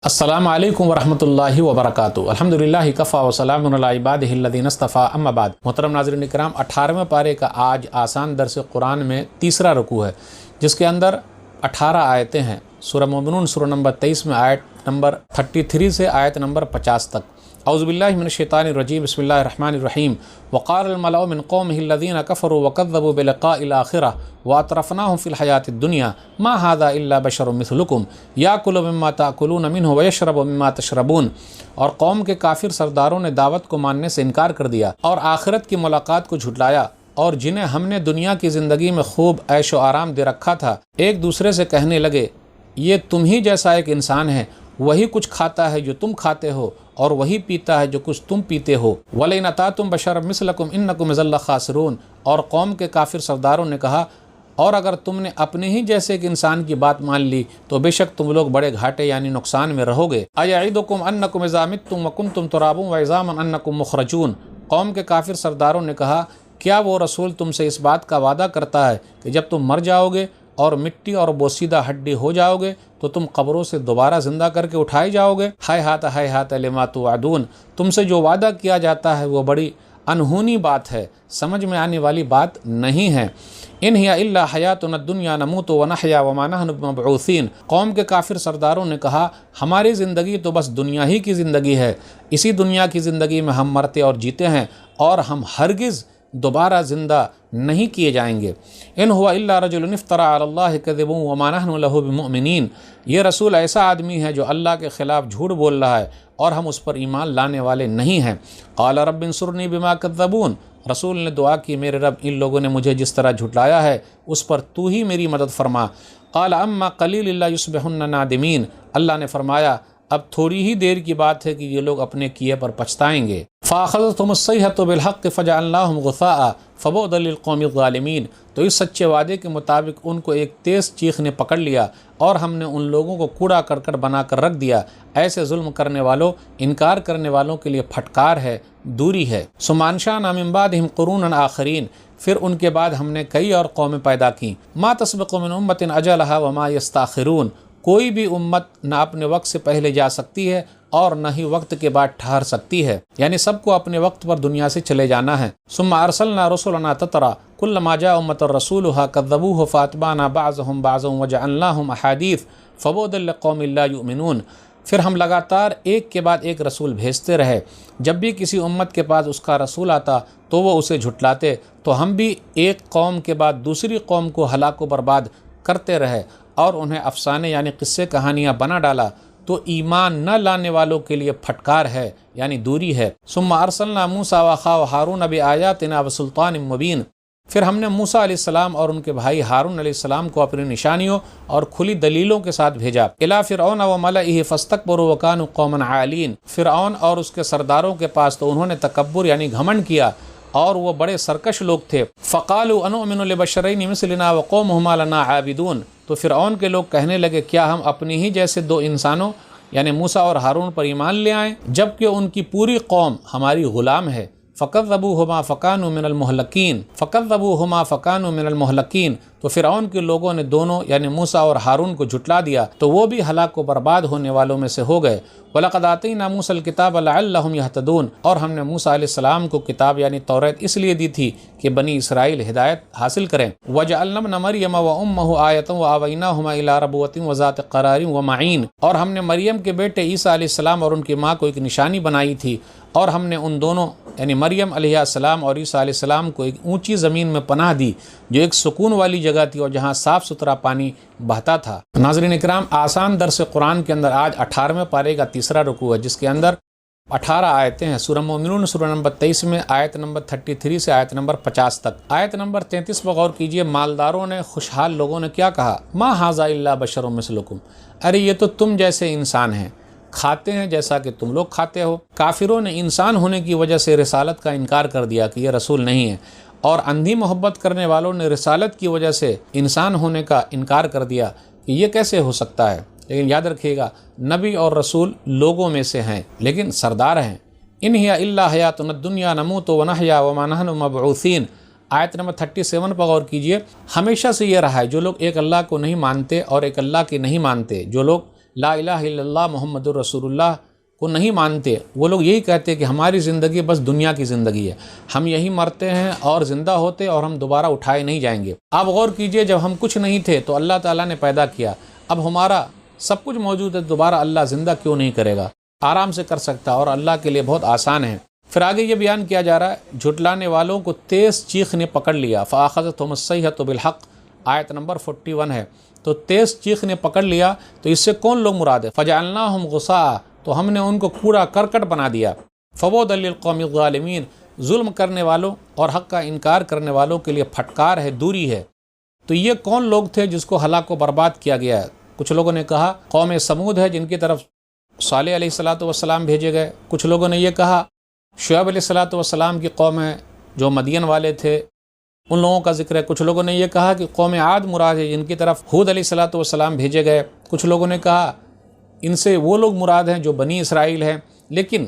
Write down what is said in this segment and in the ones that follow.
अस्सलामु अलैकुम वरहमतुल्लाहि वबरकातुहू। अल्हम्दुलिल्लाहि कफ़ा व सलामुन अला इबादिहिल्लज़ीना इस्तफ़ा, अम्मा बाद। मोहतरम नाज़रीन इकराम, 18वें पारे का आज आसान दर्स कुरान में तीसरा रुकू है, जिसके अंदर 18 आयतें हैं। सूरह मोमिनून सूरह नंबर 23 में आयत नंबर 33 से आयत नंबर 50 तक। औज़ुबिल्लाहि मिनश्शैतानिर्रजीम, बिस्मिल्लाहिर्रहमानिर्रहीम। वक़ालल मलअउ मिन क़ौमिहिल्लज़ीना कफ़रू वकज़्ज़बू बिलिक़ाइल आख़िरह वअतरफ़नाहुम फ़िल हयातिद दुनिया मा हाज़ा इल्ला बशरुम मिस्लुकुम याकुलु मिम्मा ताकुलून मिन्हु वयशरबु मिम्मा तशरबून। और कौम के काफिर सरदारों ने दावत को मानने से इनकार कर दिया और आखिरत की मुलाकात को झुटलाया, और जिन्हें हमने दुनिया की ज़िंदगी में खूब ऐश व आराम दे रखा था, एक दूसरे से कहने लगे, ये तुम ही जैसा एक इंसान है, वही कुछ खाता है जो तुम खाते हो और वही पीता है जो कुछ तुम पीते हो। वलइन अतातुम बशरम मिस्लकुम इन्नकुम इज़ल खासिरून। और कौम के काफिर सरदारों ने कहा, और अगर तुमने अपने ही जैसे एक इंसान की बात मान ली तो बेशक तुम लोग बड़े घाटे यानी नुकसान में रहोगे। अयइदुकुम अन्नकुम इज़ा मित्तुम व कुंतुम तुराबुन व इज़ामन अन्नकुम मुखरजून। कौम के काफिर सरदारों ने कहा, क्या वो रसूल तुमसे इस बात का वादा करता है कि जब तुम मर जाओगे और मिट्टी और बोसीदा हड्डी हो जाओगे तो तुम कब्रों से दोबारा ज़िंदा करके उठाए जाओगे। हाय हात लिमा तुअदून। तुमसे जो वादा किया जाता है वो बड़ी अनहोनी बात है, समझ में आने वाली बात नहीं है। इन हिया इल्ला हयातुन दुनिया नमूतु व नहया व मा नहनु बिमबऊसीन। कौम के काफिर सरदारों ने कहा, हमारी ज़िंदगी तो बस दुनिया ही की ज़िंदगी है, इसी दुनिया की ज़िंदगी में हम मरते और जीते हैं और हम हरगिज़ दोबारा ज़िंदा नहीं किए जाएंगे। इन हुआ इल्ला रजुलन इफ्तरा अलल्लाहि कज़िबन व मा नहनु लहु बिमुमिनीन। ये रसूल ऐसा आदमी है जो अल्लाह के ख़िलाफ़ झूठ बोल रहा है और हम उस पर ईमान लाने वाले नहीं हैं। क़ाल रब्बिन्सुरनी बिमा कज़्ज़बून। रसूल ने दुआ की, मेरे रब, इन लोगों ने मुझे जिस तरह झुटलाया है उस पर तू ही मेरी मदद फरमा। क़ाल अम्मा क़लीलिल्ला युस्बिहुन्न नादिमीन। अल्लाह ने फरमाया, अब थोड़ी ही देर की बात है कि ये लोग अपने किए पर पछताएंगे। फ़अख़ज़तहुमुस्सैहतु बिलहक़्क़ि फ़जअलनाहुम गुसाअ फ़बुअदन लिलक़ौमिज़ ज़ालिमीन। तो इस सच्चे वादे के मुताबिक उनको एक तेज़ चीख ने पकड़ लिया और हमने उन लोगों को कूड़ा करकट बना कर रख दिया। ऐसे जुल्म करने वालों, इनकार करने वालों के लिए फटकार है, दूरी है। सुमानशाअना मिन बादिहिम क़ुरूनन आख़रीन। फिर उनके बाद हमने कई और कौमें पैदा की। मा तस्बिक़ु मिन उम्मतिन अजलहा व मा यस्ताख़िरून। कोई भी उम्मत न अपने वक्त से पहले जा सकती है और न ही वक्त के बाद ठहर सकती है, यानी सबको अपने वक्त पर दुनिया से चले जाना है। सुम्मा अरसलना रसूलना ततरा कुल्लमा जा उम्मतुर रसूलुहा कज़्ज़बूहु फ़अतबअना बअज़हुम बअज़न वजअलनाहुम अहादीस फ़बुअदन लिक़ौमिन ला युमिनून। फिर हम लगातार एक के बाद एक रसूल भेजते रहे। जब भी किसी उम्मत के पास उसका रसूल आता तो वो उसे झुटलाते, तो हम भी एक कौम के बाद दूसरी कौम को हलाक व बर्बाद करते रहे और उन्हें अफसाने यानी किस्से कहानियाँ बना डाला। तो ईमान न लाने वालों के लिए फटकार है, यानी दूरी है। सुम्मा अरसलना मूसा व अख़ाहु हारून बिआयातिना व सुल्तानिम मुबीन। फिर हमने मूसा अलैहिस्सलाम और उनके भाई हारून अलैहिस्सलाम को अपनी निशानियों और खुली दलीलों के साथ भेजा। इला फ़िरऔन व मलइहि फ़स्तकबरू व कानू कौमन आलीन। फ़िरऔन और उसके सरदारों के पास तो उन्होंने तकब्बुर यानी घमंड किया और वो बड़े सरकश लोग थे। फ़क़ालू अनुमिनु लिबशरैनि मिस्लिना व क़ौमुहुमा लना आबिदून। तो फ़िरऔन के लोग कहने लगे, क्या हम अपनी ही जैसे दो इंसानों यानी मूसा और हारून पर ईमान ले आएँ, जबकि उनकी पूरी कौम हमारी ग़ुलाम है। फ़कज़्ज़बूहुमा फ़कानू मिनल मुहलकीन। फ़कज़्ज़बूहुमा फ़कानू मिनल मुहलकीन। तो फ़िरऔन के लोगों ने दोनों यानी मूसा और हारून को झुटला दिया, तो वो भी हलाक व बर्बाद होने वालों में से हो गए। वलक़द आतैना मूसल किताब लअल्लहुम यहतदून। और हमने मूसा अलैहिस्सलाम को किताब यानी तौरात इसलिए दी थी कि बनी इसराइल हिदायत हासिल करें। वजअलना इब्न मरियम व उम्महु आयतन व आवैनाहुमा इला रबवतिन व ज़ाति क़रारिन व मईन। और हमने मरियम के बेटे ईसा अलैहिस्सलाम और उनकी माँ को एक निशानी बनाई थी, और हमने उन दोनों यानी मरियम अलैहिस्सलाम और ईसा अलैहिस्सलाम को एक ऊंची ज़मीन में पनाह दी जो एक सुकून वाली जगह थी और जहाँ साफ़ सुथरा पानी बहता था। नाज़रीन इकराम, आसान दर्स कुरान के अंदर आज 18वें पारे का तीसरा रुकू है, जिसके अंदर 18 आयतें हैं। सूरह मोमिनून सूरह नंबर 23 में आयत नंबर 33 से आयत नंबर 50 तक। आयत नंबर 33 पर गौर कीजिए। मालदारों ने, खुशहाल लोगों ने क्या कहा? मा हाज़ा इल्ला बशरुम मिस्लुकुम। अरे ये तो तुम जैसे इंसान हैं, खाते हैं जैसा कि तुम लोग खाते हो। काफिरों ने इंसान होने की वजह से रिसालत का इनकार कर दिया कि ये रसूल नहीं है, और अंधी मोहब्बत करने वालों ने रिसालत की वजह से इंसान होने का इनकार कर दिया कि ये कैसे हो सकता है। लेकिन याद रखिएगा, नबी और रसूल लोगों में से हैं लेकिन सरदार हैं। इन हिया इल्ला हयातुन दुनिया नमूतु व नहया व मा नहनु मबऊसीन। आयत नंबर 37 पर गौर कीजिए। हमेशा से ये रहा है, जो लोग एक अल्लाह को नहीं मानते और एक अल्लाह की नहीं मानते, जो लोग لا الہ الا اللہ محمد الرسول اللہ کو نہیں مانتے، وہ لوگ یہی کہتے کہ ہماری زندگی بس دنیا کی زندگی ہے، ہم یہی مرتے ہیں اور زندہ ہوتے اور ہم دوبارہ اٹھائے نہیں جائیں گے۔ آپ غور کیجئے، جب ہم کچھ نہیں تھے تو اللہ تعالیٰ نے پیدا کیا، اب ہمارا سب کچھ موجود ہے، دوبارہ اللہ زندہ کیوں نہیں کرے گا؟ آرام سے کر سکتا، اور اللہ کے لیے بہت آسان ہے۔ پھر آگے یہ بیان کیا جا رہا ہے، جھٹلانے والوں کو تیز چیخ نے پکڑ لیا، فَأَخَذَتْهُمُ الصَّيْحَةُ بِالْحَقِّ، آیت نمبر 41 ہے۔ تو تیز چیخ نے پکڑ لیا، تو اس سے کون لوگ مراد ہے؟ فَجَعَلْنَاهُمْ غُثَاءً، تو ہم نے ان کو کوڑا کرکٹ بنا دیا۔ فَبُعْدًا لِلْقَوْمِ الظَّالِمِينَ، ظلم کرنے والوں اور حق کا انکار کرنے والوں کے لیے پھٹکار ہے، دوری ہے۔ تو یہ کون لوگ تھے جس کو ہلاک و برباد کیا گیا ہے؟ کچھ لوگوں نے کہا قوم سمود ہے، جن کی طرف صالح علیہ السلام بھیجے گئے۔ کچھ لوگوں نے یہ کہا شعیب علیہ السلام کی قوم ہے، جو مدین والے تھے، ان لوگوں کا ذکر ہے۔ کچھ لوگوں نے یہ کہا کہ قوم عاد مراد ہے، جن کی طرف ہود علیہ السلام بھیجے گئے۔ کچھ لوگوں نے کہا ان سے وہ لوگ مراد ہیں جو بنی اسرائیل ہیں۔ لیکن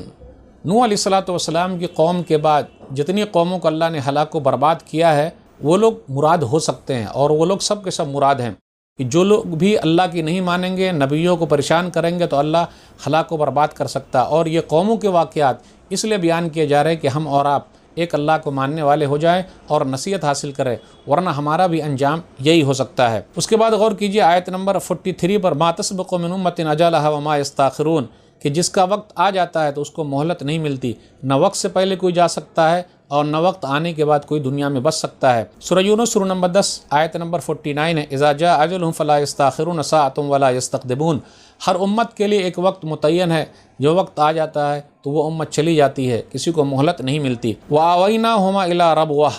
نوح علیہ السلام کی قوم کے بعد جتنی قوموں کو اللہ نے ہلاک و برباد کیا ہے، وہ لوگ مراد ہو سکتے ہیں، اور وہ لوگ سب کے سب مراد ہیں کہ جو لوگ بھی اللہ کی نہیں مانیں گے، نبیوں کو پریشان کریں گے، تو اللہ ہلاک و برباد کر سکتا۔ اور یہ قوموں کے واقعات اس لیے بیان کیے جا رہے ہیں کہ ہم اور آپ ایک اللہ کو ماننے والے ہو جائیں اور نصیحت حاصل کریں، ورنہ ہمارا بھی انجام یہی ہو سکتا ہے۔ اس کے بعد غور کیجیے آیت نمبر 43 پر، ما تسبق من امۃ اجلھا وما یستاخرون، کہ جس کا وقت آ جاتا ہے تو اس کو مہلت نہیں ملتی، نہ وقت سے پہلے کوئی جا سکتا ہے اور نہ وقت آنے کے بعد کوئی دنیا میں بچ سکتا ہے۔ سورہ یونس سورہ نمبر 10 آیت نمبر 49 ہے، اذا جاء اجلھم فلا یستاخرون ساعۃ ولا یستقدمون۔ ہر امت کے لیے ایک وقت متعین ہے، جو وقت آ جاتا ہے تو وہ امت چلی جاتی ہے، کسی کو مہلت نہیں ملتی۔ وَآوَيْنَاهُمَا إِلَىٰ رَبْوَةٍ،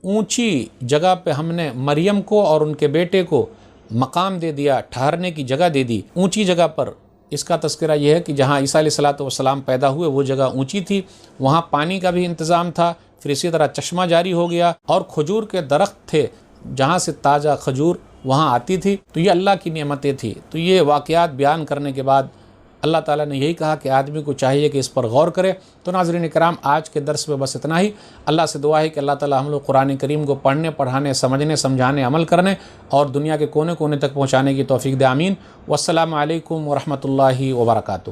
اونچی جگہ پہ ہم نے مریم کو اور ان کے بیٹے کو مقام دے دیا، ٹھہرنے کی جگہ دے دی، اونچی جگہ پر۔ اس کا تذکرہ یہ ہے کہ جہاں عیسیٰ علیہ السلام پیدا ہوئے وہ جگہ اونچی تھی، وہاں پانی کا بھی انتظام تھا، پھر اسی طرح چشمہ جاری ہو گیا، اور کھجور کے درخت تھے جہاں سے تازہ کھجور وہاں آتی تھی۔ تو یہ اللہ کی نعمتیں تھیں۔ تو یہ واقعات بیان کرنے کے بعد اللہ تعالیٰ نے یہی کہا کہ آدمی کو چاہیے کہ اس پر غور کرے۔ تو ناظرین کرام، آج کے درس میں بس اتنا ہی۔ اللہ سے دعا ہے کہ اللہ تعالیٰ ہم لوگ قرآن کریم کو پڑھنے، پڑھانے، سمجھنے، سمجھانے، عمل کرنے اور دنیا کے کونے کونے تک پہنچانے کی توفیق دے، آمین۔ والسلام علیکم ورحمۃ اللہ وبرکاتہ۔